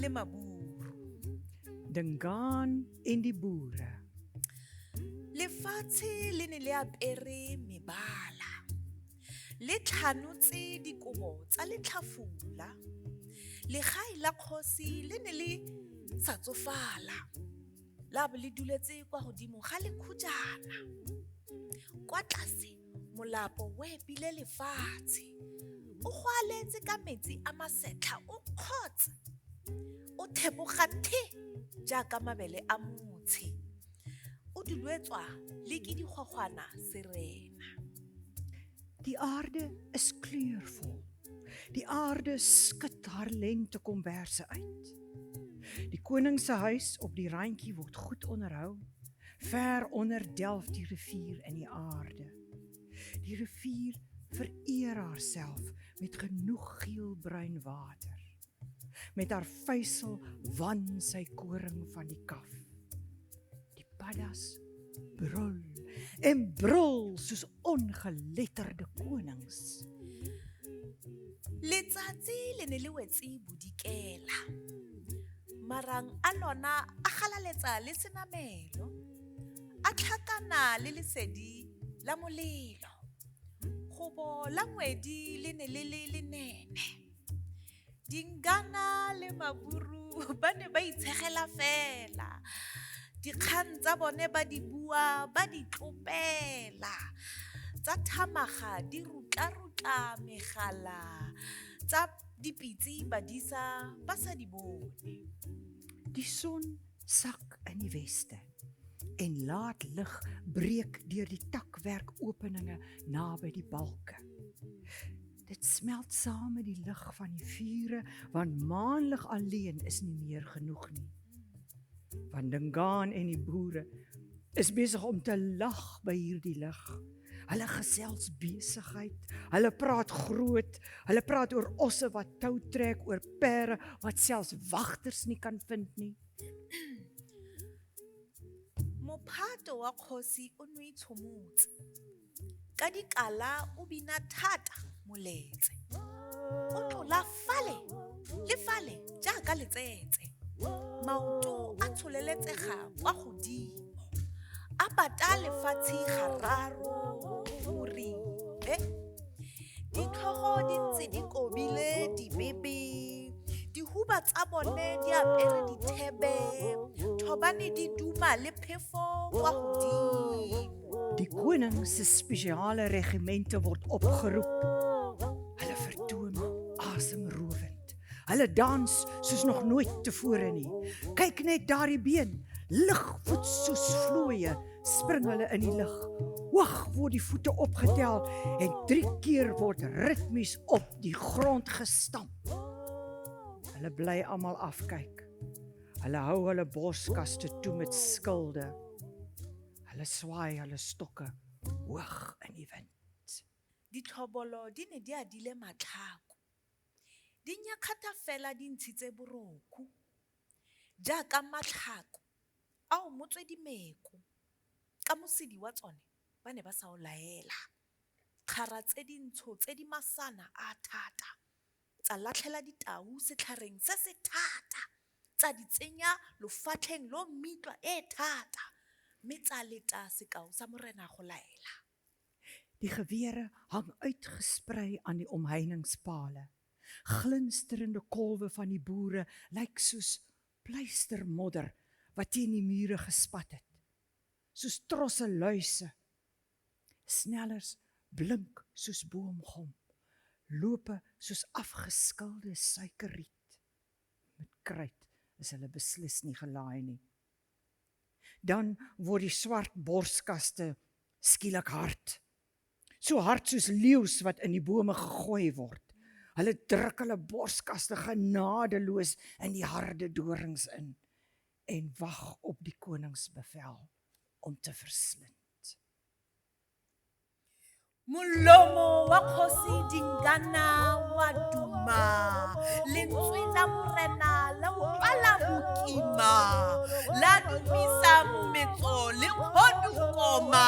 le maburu. Dingaan en die boere. Lefatshe le ne le apere mebala. Le tlhanotse dikobo tsa letlhafula. Legae la kgosi le ne le sa tsofala. La bo le duletse kwa godimo ga lekhujana. Kwa tlase molapo o epile lefatshe. O goaletse ka metsi a masetlha o kgotsa. O theboga the jaaka mabele a motshe. O dulwetswa le ke digwagwana serena. Die aarde is kleurvol. Die aarde skud haar lentekomberse uit. Die koning se huis op die randjie word goed onderhou. Ver onder delf die rivier in die aarde. Die rivier vereer haarself met genoeg geelbruin water. Met haar vuisel wan sy koring van die kaf. Die paddas brul en brul soos ongeletterde konings. Letsatsi le ne le wetse bodikela. Marang a lona a galaletsa le senamelo. A tlhakana le lesedi la molelo. Gobo la ngwedi le ne le lenene. Dingana le maburu ba ne ba itshegela fela. Dikgang tsa bone ba di bua ba di tlopela. Tsa thamaga di rutla megala. Tsa dipitsi ba disa ba sa di bone. Die son sak in die weste en laat lig breek deur die takwerkopeninge naby die balke. Dit smelt saam met die lig van die vure, want maanlig alleen is nie meer genoeg nie. Want Dingaan en die boere is besig om te lag by hierdie lig. Hulle gesels besigheid, hulle praat groot, hulle praat oor osse wat tou trek, oor pere wat selfs wagters nie kan vind nie. Mophato wa kgosi o no itshomotse. Ka dikala o bina thata moletse. O tlola fale le fale jaaka letsetse. Maoto a tsholeletsega kwa godimo. A bata lefatshe gararo moribe. Ditlhogo di ntse di kobile dibebe. Dihuba tsa bone di apere dithebe. Thobane di duma le phefo kwa godimo. Die koning se spesiale regimente word opgeroep. Hulle vertoon asemrowend. Hulle dans soos nog nooit tevore nie. Kyk net daardie been, ligvoet soos vlooie, spring hulle in die lug. Hoog word die voete opgetel en 3 keer word ritmies op die grond gestamp. Hulle bly almal afkyk. Hulle hou hulle borskaste toe met skilde. Hulle swaai hulle stokke hoog in die wind. Ditlhobolo di ne di adile matlhako. Di nyakgata fela di ntshitse boroko. Jaaka matlhako ao motswedimeko. Ka mosidi wa tsone ba ne ba sa o laela. Kgara tse dintsho tse di masana a thata. Tsa latlhela ditau setlhareng se se thata. Tsa di tsenya lofatlheng lo mmitwa e thata. Mme tsa leta sekao sa morena go laela. Die gewere hang uitgesprei aan die omheiningspale. Glinsterende kolwe van die boere lyk soos pleistermodder wat teen die mure gespat het. Soos trosse luise. Snellers blink soos boomgom. Lope soos afgeskilde suikerriet. Met kruit is hulle beslis nie gelaai nie. Dan word die swart borskaste skielik hard. So hard soos leeu's wat in die bome gegooi word. Hulle druk hulle borskaste genadeloos in die harde dorings in en wag op die koningsbevel om te verslind. Molomo wa kgosi Dingana wa duma. Lentswe la morena la utlwala bokima. La dumisa metso le kgodukoma.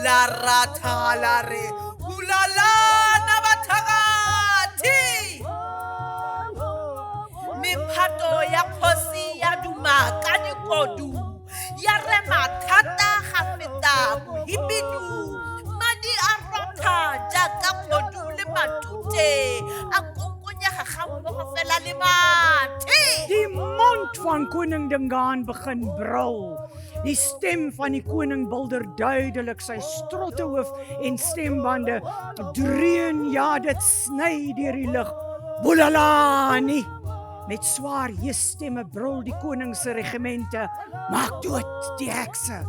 La ratha la re hulalana bathakati. Mephato ya podu ya re mathata ga feta mohibidu madi a rotha jaaka podu le matute a kokonyega ga mmogo fela le mathe. Die mond van koning Dingaan begin brul. Die stem van die koning bulder duidelik, sy strottehoof en stembande dreun, ja, dit sny deur die lug. Bulalani! Met swaar heesstemme brul die koning se regimente, maak dood die hekse.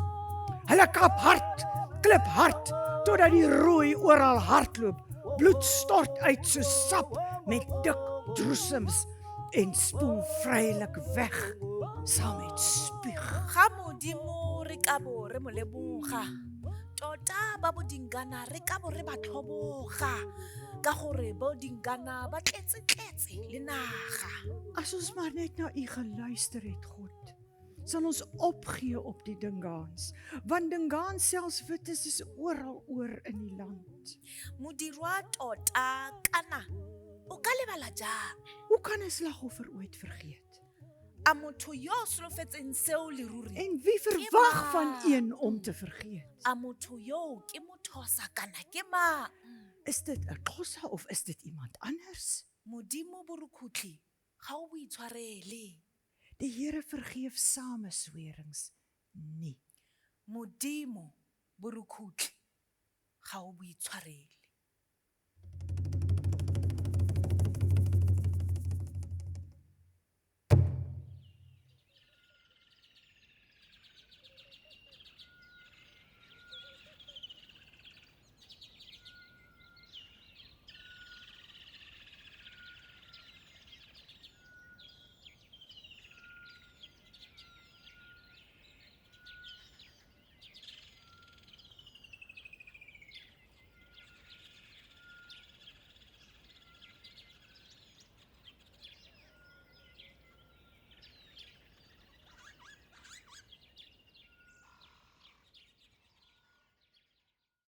Hulle kap hard, klip hard, totdat die rooi oral hardloop. Bloed stort uit soos sap met dik droesems en spoel vrylik weg saam met spuug. Ga modimo re ka bo re mo leboga tota ba Bodingana re ka bo re ba tlhoboga ka gore Bodingana ba tletse le naga. As ons maar net na u geluister het, God, sal ons opgee op die Dingaans, want Dingaans selfs wit is oral oor in die land. Modirwa tota kana o ka lebala jang? Hoe kan 'n slagoffer ooit vergeet? A motho yo o solofetseng seo leruri En wie verwag van een om te vergeet? a motho yo ke mothosa kana ke mang? Is dit 'n Xhosa of is dit iemand anders? Modimo Borukhutli ga o boitshwarele. Die Here vergeef sameswerings nie. Modimo Borukhutli ga o boitshwarele.